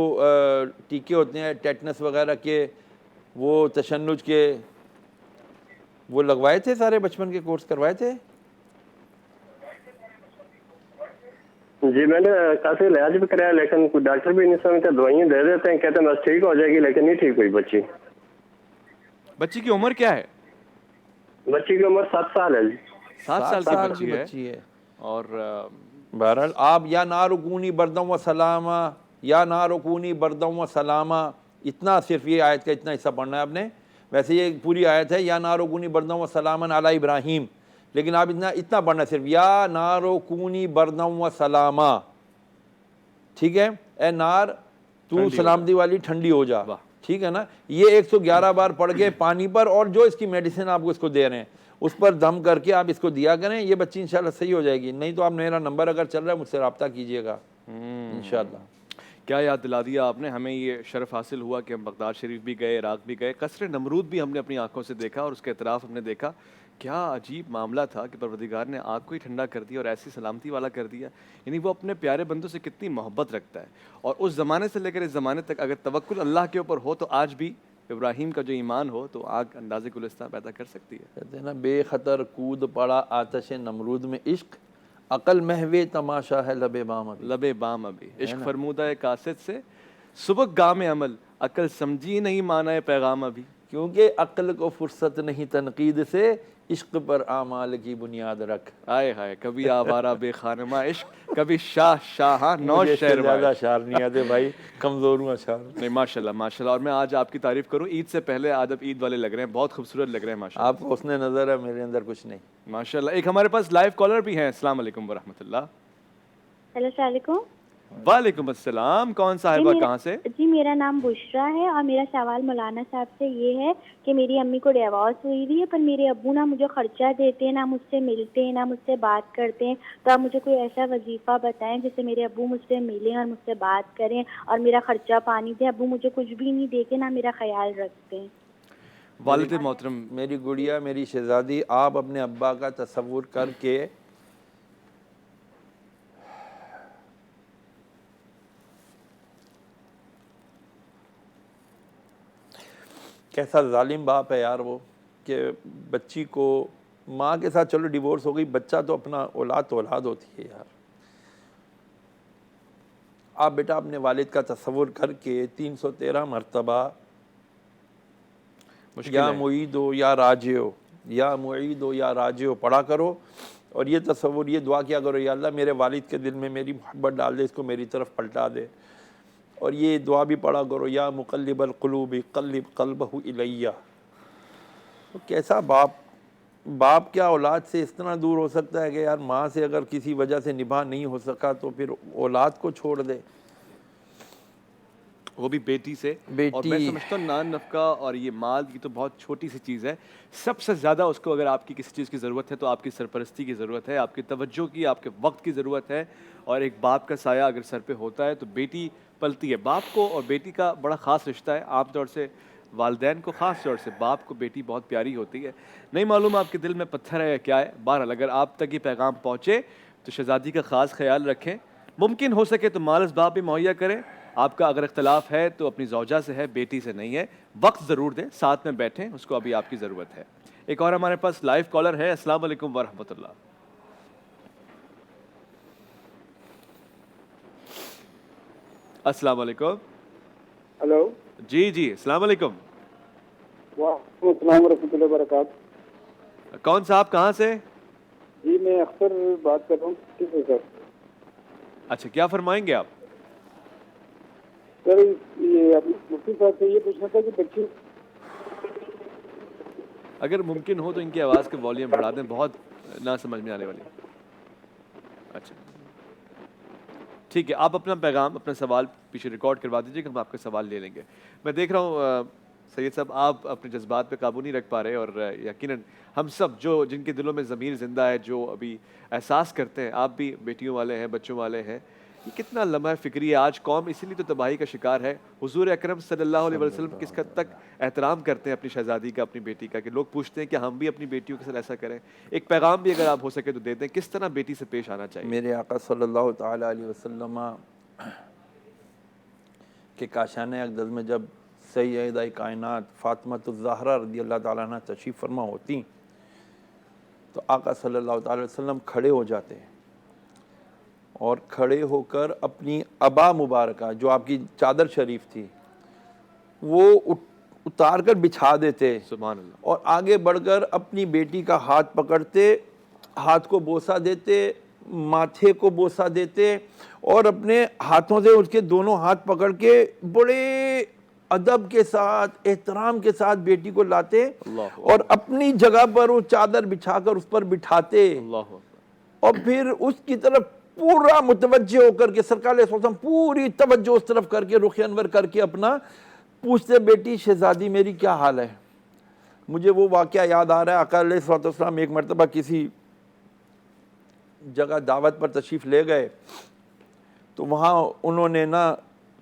ٹیکے ہوتے ہیں ٹیٹنس وغیرہ کے, وہ تشنج کے, وہ لگوائے تھے؟ سارے بچپن کے کورس کروائے تھے؟ جی میں نے کافی علاج بھی کرایا لیکن کوئی ڈاکٹر بھی نہیں سمجھتے, دوائیاں دے دیتے ہیں, کہتے ہیں بس ٹھیک ہو جائے گی, لیکن نہیں ٹھیک ہوئی بچی. بچی کی عمر کیا ہے؟ بچی کی عمر 7 سال ہے جی. 7 سال کی بچی ہے. اور بہرحال آپ یا نارکونی بردم و سلامہ, یا نارکونی بردم و سلامہ, اتنا صرف یہ آیت کا اتنا حصہ پڑھنا ہے آپ نے. ویسے یہ پوری آیت ہے یا نارکونی بردم و سلامن علی ابراہیم, لیکن آپ اتنا پڑھنا ہے صرف یا نارکونی بردم و سلامہ. ٹھیک ہے, اے نار تو سلامتی والی ٹھنڈی ہو جا. ٹھیک ہے نا, یہ 111 بار پڑھ کے پانی پر, اور جو اس کی میڈیسن آپ کو اس کو دے رہے ہیں اس پر دم کر کے آپ اس کو دیا کریں, یہ بچی انشاءاللہ صحیح ہو جائے گی. نہیں تو آپ میرا نمبر اگر چل رہا ہے مجھ سے رابطہ کیجئے گا انشاءاللہ. کیا یاد دلا دیا آپ نے, ہمیں یہ شرف حاصل ہوا کہ ہم بغداد شریف بھی گئے, عراق بھی گئے, قصر نمرود بھی ہم نے اپنی آنکھوں سے دیکھا, اور اس کے اطراف ہم نے دیکھا کیا عجیب معاملہ تھا کہ پروردگار نے آگ کو ہی ٹھنڈا کر دیا اور ایسی سلامتی والا کر دیا. یعنی وہ اپنے پیارے بندوں سے کتنی محبت رکھتا ہے, اور اس زمانے سے لے کر اس زمانے تک اگر توکل اللہ کے اوپر ہو تو آج بھی ابراہیم کا جو ایمان ہو تو آگ انداز گلستان پیدا کر سکتی ہے. کہتے ہیں نا, بے خطر کود پڑا آتش نمرود میں عشق, عقل محو تماشا ہے لب بام ابھی. لب بام ابھی عشق فرمودہ قاصد سے سبک گام عمل, عقل سمجھی نہیں مانا پیغام ابھی. کیونکہ عقل کو فرصت نہیں تنقید سے, عشق پر اعمال کی بنیاد رکھ. آئے ہائے, کبھی آوارہ بے خانمہ عشق, کبھی شاہ شاہاں نو شہر. زیادہ اشعار نہیں آتے بھائی, کمزور ہوں اشعار. نہیں ماشاءاللہ ماشاءاللہ. اور میں آج آپ کی تعریف کروں عید سے پہلے, آج اب عید والے لگ رہے ہیں, بہت خوبصورت لگ رہے ہیں ماشاءاللہ. آپ کو حسن نظر ہے, میرے اندر کچھ نہیں ماشاءاللہ. ایک ہمارے پاس لائیو کالر بھی ہیں. السلام علیکم ورحمۃ اللہ. ہیلو السلام علیکم. وعلیکم السلام. کون صاحبہ کہاں سے؟ جی میرا نام بشرا ہے, اور میرا سوال مولانا صاحب سے یہ ہے کہ میری امی کو ڈیورس ہوئی ہوئی ہے, پر میرے ابو نہ مجھے خرچہ دیتے ہیں, نہ مجھ سے ملتے ہیں, نہ مجھ سے بات کرتے ہیں. تو آپ مجھے کوئی ایسا وظیفہ بتائیں جس سے میرے ابو مجھ سے ملیں اور مجھ سے بات کریں اور میرا خرچہ پانی دیں. ابو مجھے کچھ بھی نہیں دیتے, نہ میرا خیال رکھتے ہیں. والد محترم, میری گڑیا, میری شہزادی, آپ اپنے ابا کا تصور کر کے کیسا ظالم باپ ہے یار وہ, کہ بچی کو ماں کے ساتھ چلو ڈیورس ہو گئی, بچہ تو اپنا اولاد تو اولاد ہوتی ہے یار. آپ بیٹا اپنے والد کا تصور کر کے 313 مرتبہ یا معید ہو یا راجع ہو, یا معید ہو یا راجع ہو پڑھا کرو, اور یہ تصور, یہ دعا کیا کرو, یا اللہ میرے والد کے دل میں میری محبت ڈال دے, اس کو میری طرف پلٹا دے. اور یہ دعا بھی پڑھا کرو, یا مقلب القلوب قلب قلبہ الیہ. کیسا باپ کیا اولاد سے اس طرح دور ہو سکتا ہے کہ یار ماں سے اگر کسی وجہ سے نبھا نہیں ہو سکا تو پھر اولاد کو چھوڑ دے, وہ بھی بیٹی سے. اور میں سمجھتا ہوں نان نفقہ اور یہ مال کی تو بہت چھوٹی سی چیز ہے. سب سے زیادہ اس کو اگر آپ کی کسی چیز کی ضرورت ہے تو آپ کی سرپرستی کی ضرورت ہے, آپ کی توجہ کی, آپ کے وقت کی ضرورت ہے. اور ایک باپ کا سایہ اگر سر پہ ہوتا ہے تو بیٹی پلتی ہے. باپ کو اور بیٹی کا بڑا خاص رشتہ ہے. عام طور سے والدین کو, خاص طور سے باپ کو بیٹی بہت پیاری ہوتی ہے. نہیں معلوم آپ کے دل میں پتھر ہے یا کیا ہے. بہرحال اگر آپ تک یہ پیغام پہنچے تو شہزادی کا خاص خیال رکھیں. ممکن ہو سکے تو مال اسباب بھی مہیا کریں. آپ کا اگر اختلاف ہے تو اپنی زوجہ سے ہے, بیٹی سے نہیں ہے. وقت ضرور دیں, ساتھ میں بیٹھیں, اس کو ابھی آپ کی ضرورت ہے. ایک اور ہمارے پاس لائیو کالر ہے. السلام علیکم ورحمۃ اللہ. السلام علیکم. ہلو. جی جی السلام علیکم. وعلیکم السلام ورحمۃ اللہ وبرکاتہ. کون صاحب کہاں سے؟ جی میں اختر بات کر رہا ہوں. کس سر؟ اچھا کیا فرمائیں گے آپ؟ سر یہ مفتی صاحب سے یہ پوچھنا تھا کہ بچی اگر ممکن ہو تو ان کی آواز کے والیوم بڑھا دیں, بہت نہ سمجھ میں آنے والی. اچھا ٹھیک ہے, آپ اپنا پیغام, اپنا سوال پیچھے ریکارڈ کروا دیجیے کہ ہم آپ کا سوال لے لیں گے. میں دیکھ رہا ہوں سید صاحب آپ اپنے جذبات پہ قابو نہیں رکھ پا رہے, اور یقیناً ہم سب جو جن کے دلوں میں ضمیر زندہ ہے, جو ابھی احساس کرتے ہیں, آپ بھی بیٹیوں والے ہیں, بچوں والے ہیں, یہ کتنا لمحہ فکری ہے. آج قوم اسی لیے تو تباہی کا شکار ہے. حضور اکرم صلی اللہ علیہ وسلم کس حد تک احترام کرتے ہیں اپنی شہزادی کا, اپنی بیٹی کا, کہ لوگ پوچھتے ہیں کہ ہم بھی اپنی بیٹیوں کے ساتھ ایسا کریں. ایک پیغام بھی اگر آپ ہو سکے تو دے دیں, کس طرح بیٹی سے پیش آنا چاہیے. میرے آقا صلی اللہ تعالیٰ علیہ وسلم کے کاشانِ اقدس میں جب سیدہ کائنات فاطمہ الزہرا رضی اللہ تعالیٰ عنہ تشریف فرما ہوتی تو آقا صلی اللہ تعالیٰ علیہ وسلم کھڑے ہو جاتے ہیں اور کھڑے ہو کر اپنی عبا مبارکہ جو آپ کی چادر شریف تھی وہ اتار کر بچھا دیتے, سبحان اللہ, اور آگے بڑھ کر اپنی بیٹی کا ہاتھ پکڑتے, ہاتھ کو بوسہ دیتے, ماتھے کو بوسہ دیتے, اور اپنے ہاتھوں سے اس کے دونوں ہاتھ پکڑ کے بڑے ادب کے ساتھ, احترام کے ساتھ بیٹی کو لاتے اور اپنی جگہ پر وہ چادر بچھا کر اس پر بٹھاتے, اور پھر اس کی طرف پورا متوجہ ہو کر کے سرکار علیہ السلام پوری توجہ اس طرف کر کے رخ انور کر کے اپنا پوچھتے, بیٹی شہزادی میری کیا حال ہے. مجھے وہ واقعہ یاد آ رہا ہے, آقا علیہ السلام ایک مرتبہ کسی جگہ دعوت پر تشریف لے گئے تو وہاں انہوں نے نا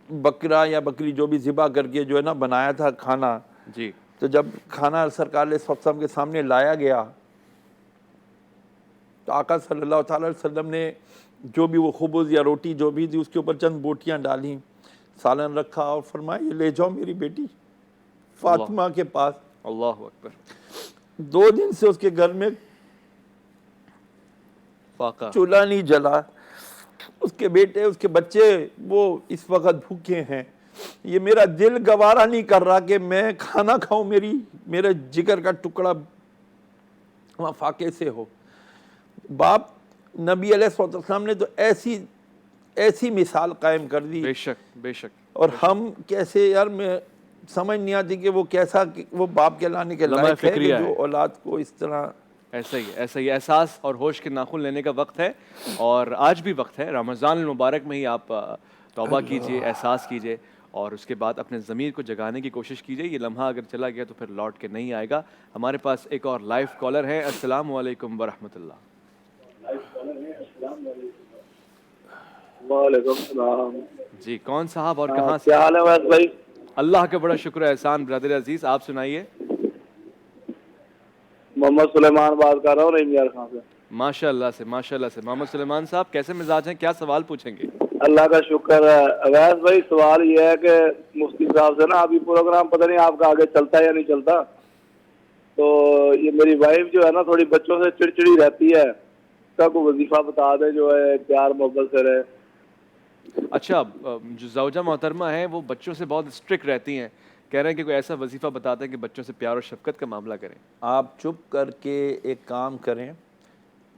بکرا یا بکری جو بھی ذبح کر کے جو ہے نا بنایا تھا کھانا جی. تو جب کھانا سرکار علیہ السلام کے سامنے لایا گیا تو آقا صلی اللہ تعالی علیہ وسلم نے جو بھی وہ خبز یا روٹی جو بھی تھی اس کے اوپر چند بوٹیاں ڈالیں, سالن رکھا اور فرمایا یہ لے جاؤ میری بیٹی فاطمہ کے پاس. اللہ اکبر. 2 دن سے اس کے گھر میں چولہا نہیں جلا, اس کے بیٹے اس کے بچے وہ اس وقت بھوکے ہیں. یہ میرا دل گوارا نہیں کر رہا کہ میں کھانا کھاؤں, میرے جگر کا ٹکڑا وہاں فاقے سے ہو. باپ نبی علیہ السلام نے تو ایسی مثال قائم کر دی. بے شک بے شک. اور ہم کیسے, یار میں سمجھ نہیں آتی کہ وہ کیسا وہ باپ کہلانے کے لائق ہے کہ جو اولاد کو اس طرح. ایسا ہی احساس اور ہوش کے ناخن لینے کا وقت ہے, اور آج بھی وقت ہے. رمضان المبارک میں ہی آپ توبہ کیجئے, احساس کیجئے, اور اس کے بعد اپنے ضمیر کو جگانے کی کوشش کیجئے. یہ لمحہ اگر چلا گیا تو پھر لوٹ کے نہیں آئے گا. ہمارے پاس ایک اور لائیو کالر ہے. السلام علیکم ورحمۃ اللہ. وعلیکم السلام. جی کون صاحب اور کہاں سے؟ کیا حال ہے ویس بھائی؟ اللہ کا بڑا شکر احسان برادر عزیز, آپ سنائیے. محمد سلیمان بات کر رہا ہوں رحیم یار خان سے. ماشاء اللہ سے محمد سلیمان صاحب, کیسے مزاج ہیں, کیا سوال پوچھیں گے؟ اللہ کا شکر ہے. اویس بھائی سوال یہ ہے کہ مفتی صاحب سے نا ابھی پروگرام پتہ نہیں آپ کا آگے چلتا ہے یا نہیں چلتا, تو یہ میری وائف جو ہے نا تھوڑی بچوں سے چڑچڑی رہتی ہے, اس کا کوئی وظیفہ بتا دے جو ہے پیار محبت سے رہے. اچھا, جو زوجہ محترمہ ہیں وہ بچوں سے بہت اسٹرکٹ رہتی ہیں, کہہ رہے ہیں کہ کوئی ایسا وظیفہ بتاتے ہیں کہ بچوں سے پیار اور شفقت کا معاملہ کریں. آپ چپ کر کے ایک کام کریں,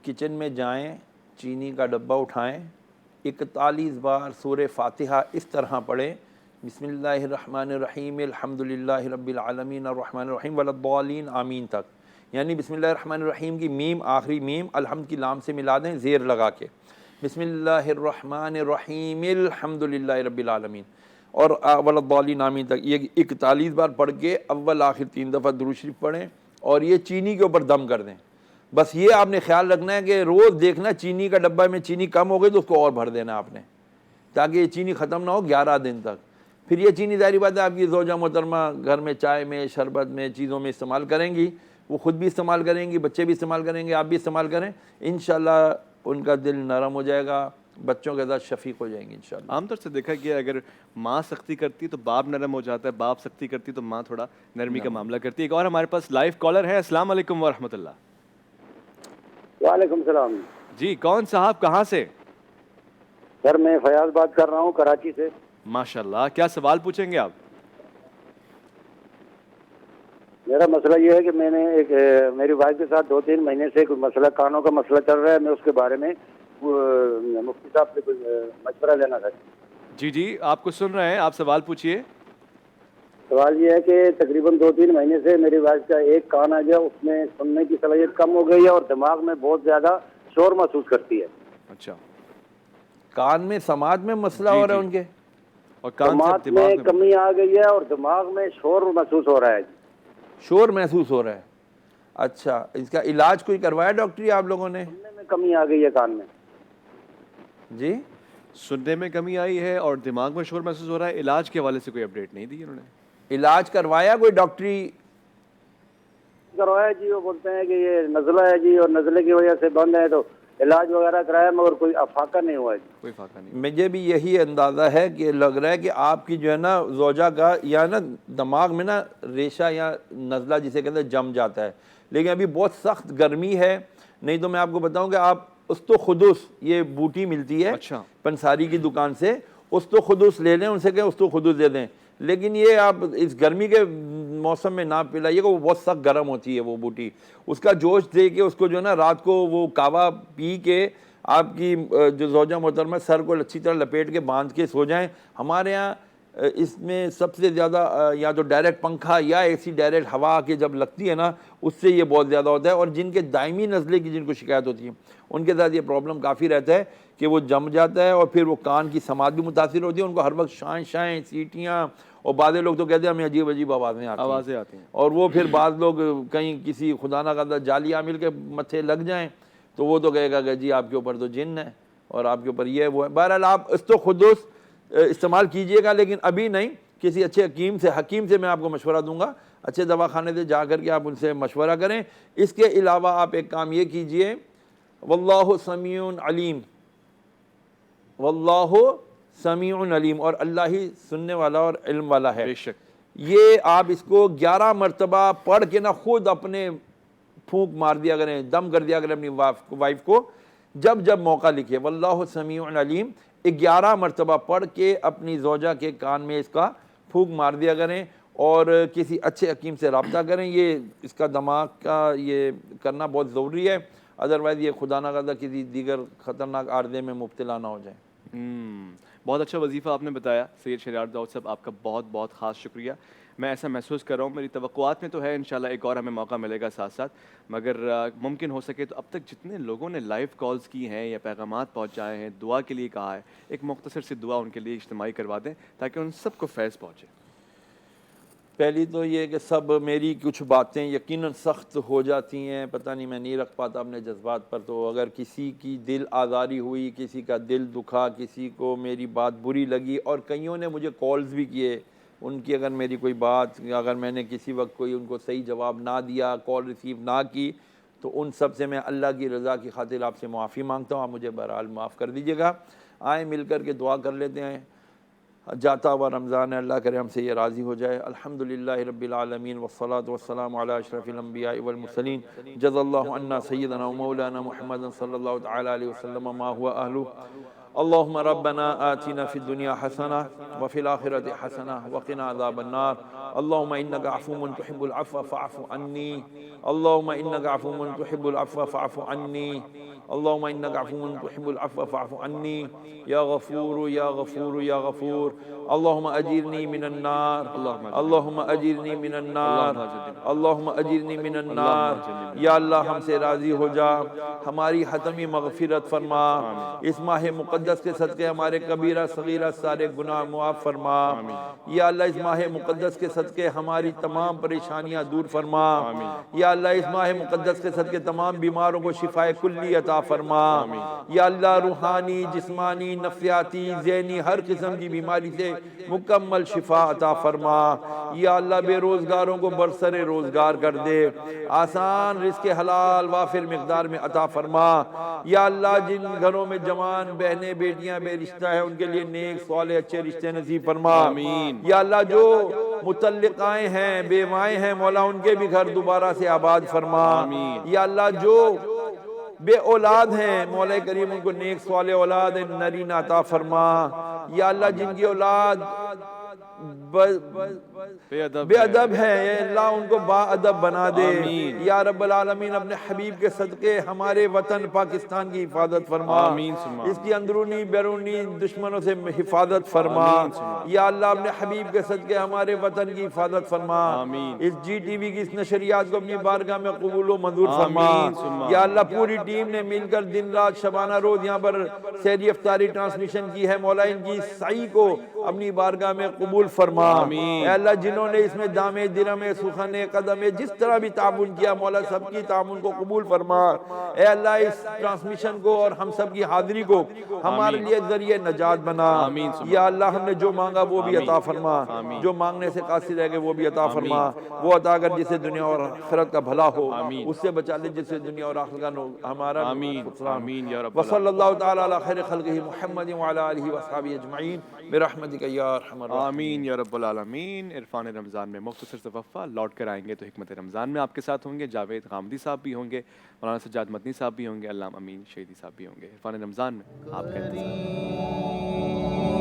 کچن میں جائیں, چینی کا ڈبہ اٹھائیں, 41 بار سورہ فاتحہ اس طرح پڑھیں, بسم اللہ الرحمن الرحیم الحمدللہ رب العالمین الرحمن الرحیم ولا الضالین آمین تک. یعنی بسم اللہ الرحمن الرحیم کی میم آخری میم الحمد کی لام سے ملا دیں زیر لگا کے, بسم اللہ الرحمن الرحیم الحمدللہ رب العالمین اور ولا الضالین آمین تک. یہ 41 بار پڑھ کے اول آخر 3 دفعہ درود شریف پڑھیں اور یہ چینی کے اوپر دم کر دیں. بس یہ آپ نے خیال رکھنا ہے کہ روز دیکھنا چینی کا ڈبہ میں چینی کم ہو گئی تو اس کو اور بھر دینا آپ نے, تاکہ یہ چینی ختم نہ ہو 11 دن تک. پھر یہ چینی ظاہری بات ہے آپ کی زوجہ محترمہ گھر میں چائے میں, شربت میں, چیزوں میں استعمال کریں گی, وہ خود بھی استعمال کریں گی, بچے بھی استعمال کریں گے, آپ بھی استعمال کریں, انشاءاللہ ان کا دل نرم ہو جائے گا, بچوں کے ساتھ شفیق ہو جائیں گے انشاءاللہ. عام طور سے دیکھا گیا اگر ماں سختی کرتی تو باپ نرم ہو جاتا ہے, باپ سختی کرتی تو ماں تھوڑا نرمی کا معاملہ کرتی ہے. ایک اور ہمارے پاس لائیو کالر ہے. السلام علیکم ورحمۃ اللہ. وعلیکم السلام. جی کون صاحب, کہاں سے؟ سر میں فیاض بات کر رہا ہوں کراچی سے. ماشاءاللہ, کیا سوال پوچھیں گے آپ؟ میرا مسئلہ یہ ہے کہ میں نے میری وائف کے ساتھ 2-3 مہینے سے کوئی مسئلہ, کانوں کا مسئلہ چل رہا ہے. میں اس کے بارے میں مفتی صاحب سے کوئی مشورہ لینا تھا. جی آپ کو سن رہے ہیں, آپ سوال پوچھیے. سوال یہ ہے کہ تقریباً 2-3 مہینے سے میری وائف کا ایک کان آ گیا, اس میں سننے کی صلاحیت کم ہو گئی ہے اور دماغ میں بہت زیادہ شور محسوس کرتی ہے. اچھا, کان میں سماعت میں مسئلہ ہو رہا ہے ان کے, اور سماعت میں کمی آ گئی ہے اور دماغ میں شور محسوس ہو رہا ہے. شور محسوس ہو رہا ہے. اچھا, اس کا علاج کوئی کروایا ڈاکٹری آپ لوگوں نے؟ سننے میں کمی آ گئی ہے کان میں. جی سننے میں کمی آئی ہے اور دماغ میں شور محسوس ہو رہا ہے. علاج کے حوالے سے کوئی اپڈیٹ نہیں دی انہوں نے؟ علاج کروایا کوئی ڈاکٹری؟ کروایا جی, وہ بولتے ہیں کہ یہ نزلہ ہے جی اور نزلے کی وجہ سے بند ہے, تو علاج وغیرہ کرایا مگر کوئی افاقہ نہیں ہوا جی. کوئی فاقہ نہیں. مجھے بھی یہی اندازہ ہے کہ لگ رہا ہے کہ آپ کی جو ہے نا زوجہ کا یا نا دماغ میں نا ریشہ یا نزلہ جسے کہتے ہیں جم جاتا ہے, لیکن ابھی بہت سخت گرمی ہے. نہیں تو میں آپ کو بتاؤں کہ آپ استخدس, یہ بوٹی ملتی ہے اچھا پنساری کی دکان سے, استخدس لے لیں, ان سے کہیں استخدس دے دیں. لیکن یہ آپ اس گرمی کے موسم میں نہ پلائیے گا, وہ بہت سخت گرم ہوتی ہے وہ بوٹی. اس کا جوش دے کے اس کو جو ہے نا رات کو وہ کعوہ پی کے آپ کی جو زوجہ محترمہ سر کو اچھی طرح لپیٹ کے باندھ کے سو جائیں. ہمارے ہاں اس میں سب سے زیادہ یا تو ڈائریکٹ پنکھا یا ایسی ڈائریکٹ ہوا کے جب لگتی ہے نا اس سے یہ بہت زیادہ ہوتا ہے. اور جن کے دائمی نزلے کی جن کو شکایت ہوتی ہے ان کے ساتھ یہ پرابلم کافی رہتا ہے کہ وہ جم جاتا ہے اور پھر وہ کان کی سماعت بھی متاثر ہوتی ہے. ان کو ہر وقت شائیں سیٹیاں, اور بعض لوگ تو کہتے ہیں ہمیں عجیب عجیب آوازیں آتی ہیں. اور وہ پھر بعض لوگ کہیں کسی خدا نہ خواستہ جعلی عامل کے متھے لگ جائیں تو وہ تو کہے گا کہ جی آپ کے اوپر تو جن ہے اور آپ کے اوپر یہ وہ ہے. بہرحال آپ استخدس استعمال کیجئے گا, لیکن ابھی نہیں. کسی اچھے حکیم سے میں آپ کو مشورہ دوں گا, اچھے دواخانے سے جا کر کے آپ ان سے مشورہ کریں. اس کے علاوہ آپ ایک کام یہ کیجئے, واللہ سمیع علیم, واللہ سمیع علیم, اور اللہ ہی سننے والا اور علم والا ہے. بے شک. یہ آپ اس کو 11 مرتبہ پڑھ کے نا خود اپنے پھونک مار دیا کریں, دم کر دیا کریں اپنی وائف کو جب جب موقع لکھے. واللہ سمیع علیم 11 مرتبہ پڑھ کے اپنی زوجہ کے کان میں اس کا پھونک مار دیا کریں, اور کسی اچھے حکیم سے رابطہ کریں. یہ اس کا دماغ کا یہ کرنا بہت ضروری ہے, ادروائز یہ خدا نہ خواستہ کسی دیگر خطرناک عارضے میں مبتلا نہ ہو جائیں. بہت اچھا وظیفہ آپ نے بتایا سید شہریار داؤد صاحب, آپ کا بہت بہت خاص شکریہ. میں ایسا محسوس کر رہا ہوں, میری توقعات میں تو ہے انشاءاللہ ایک اور ہمیں موقع ملے گا ساتھ ساتھ, مگر ممکن ہو سکے تو اب تک جتنے لوگوں نے لائیو کالز کی ہیں یا پیغامات پہنچائے ہیں, دعا کے لیے کہا ہے, ایک مختصر سی دعا ان کے لیے اجتماعی کروا دیں تاکہ ان سب کو فیض پہنچے. پہلی تو یہ کہ سب میری کچھ باتیں یقیناً سخت ہو جاتی ہیں, پتہ نہیں میں نہیں رکھ پاتا اپنے جذبات پر, تو اگر کسی کی دل آزاری ہوئی, کسی کا دل دکھا, کسی کو میری بات بری لگی, اور کئیوں نے مجھے کالز بھی کیے, ان کی اگر میری کوئی بات, اگر میں نے کسی وقت کوئی ان کو صحیح جواب نہ دیا, کال ریسیو نہ کی, تو ان سب سے میں اللہ کی رضا کی خاطر آپ سے معافی مانگتا ہوں. آپ مجھے بہرحال معاف کر دیجیے گا. آئیں مل کر کے دعا کر لیتے ہیں. جاتا ہوا رمضان ہے, اللہ کرے ہم سے یہ راضی ہو جائے. الحمدللہ رب العالمین والصلاة والسلام علی اشرف الانبیاء والمرسلین. جزا اللہ عنا سیدنا و مولانا محمد صلی اللہ تعالی علیہ وسلم ما هو اہلہ. اللهم ربنا آتنا في الدنيا حسنة وفي الآخرة حسنة وقنا عذاب النار. اللهم إنك عفو تحب العفو فاعف عني. اللهم إنك عفو تحب العفو فاعف عني. اللهم إنك عفو تحب العفو فاعف عني. يا غفور يا غفور يا غفور. اللهم أجرني من النار. اللهم أجرني من النار. اللهم أجرني من النار. یا اللہ ہم سے راضی ہو جا, ہماری حتمی مغفرت فرما, اس ماہ مقدس کے صدقے ہمارے کبیرہ صغیرہ سارے گناہ معاف فرما. یا اللہ اس ماہ مقدس کے صدقے ہماری تمام پریشانیاں دور فرما. یا اللہ اس ماہ مقدس کے صدقے تمام بیماروں کو شفائے کلی عطا فرما. یا اللہ روحانی, جسمانی, نفسیاتی, ذہنی ہر قسم کی بیماری سے مکمل شفا عطا فرما. یا اللہ بے روزگاروں کو برسر روزگار کر دے, آسان رزق حلال وافر مقدار میں عطا فرما. یا اللہ جن گھروں میں جوان بہنیں بیٹیاں بے رشتہ ہیں ان کے لیے نیک صالح اچھے رشتے نصیب فرما. یا اللہ جو مطلقائیں ہیں, بیوائیں ہیں, مولا ان کے بھی گھر دوبارہ سے آباد فرما. یا اللہ جو بے اولاد ہیں, مولا کریم ان کو نیک صالح اولاد نرین عطا فرما. یا اللہ جن کی اولاد بے ادب ہے, اے اللہ ان کو با ادب بنا دے. یا رب العالمین اپنے حبیب کے صدقے ہمارے وطن پاکستان کی حفاظت فرما, اس کی اندرونی بیرونی دشمنوں سے حفاظت فرما. یا اللہ اپنے حبیب کے صدقے ہمارے وطن کی حفاظت فرما. اس جی ٹی وی کی اس نشریات کو اپنی بارگاہ میں قبول و منظور فرما. یا اللہ پوری ٹیم نے مل کر دن رات شبانہ روز یہاں پر سحری افطاری ٹرانسمیشن کی ہے, مولا ان کی سعی کو اپنی بارگاہ میں قبول فرما. اے اللہ جنہوں نے اس میں دام درم سخن قدم جس طرح بھی تعاون کیا مولا سب کی تعاون کو قبول فرما. اے اللہ اس ٹرانسمیشن کو اور ہم سب کی حاضری کو ہمارے لیے ذریعہ نجات بنا. یا اللہ ہم نے جو مانگا وہ بھی عطا فرما, جو مانگنے سے قاصر رہ گئے وہ بھی عطا فرما. وہ عطا کر جسے دنیا اور آخرت کا بھلا ہو, اس سے بچا لے جسے دنیا اور آخرت کا ہمارا. آمین یا رب وصلی اللہ تعالی علی خیر خلقہ محمد وعلی آلہ وصحبہ اجمعین برحمتک یا ارحم الراحمین. آمین یا رب العالمین. عرفان رمضان میں مختصر سے وقفہ, لوٹ کر آئیں گے تو حکمت رمضان میں آپ کے ساتھ ہوں گے. جاوید غامدی صاحب بھی ہوں گے, مولانا سجاد مدنی صاحب بھی ہوں گے, علامہ امین شہیدی صاحب بھی ہوں گے. عرفان رمضان میں آپ کا انتظار.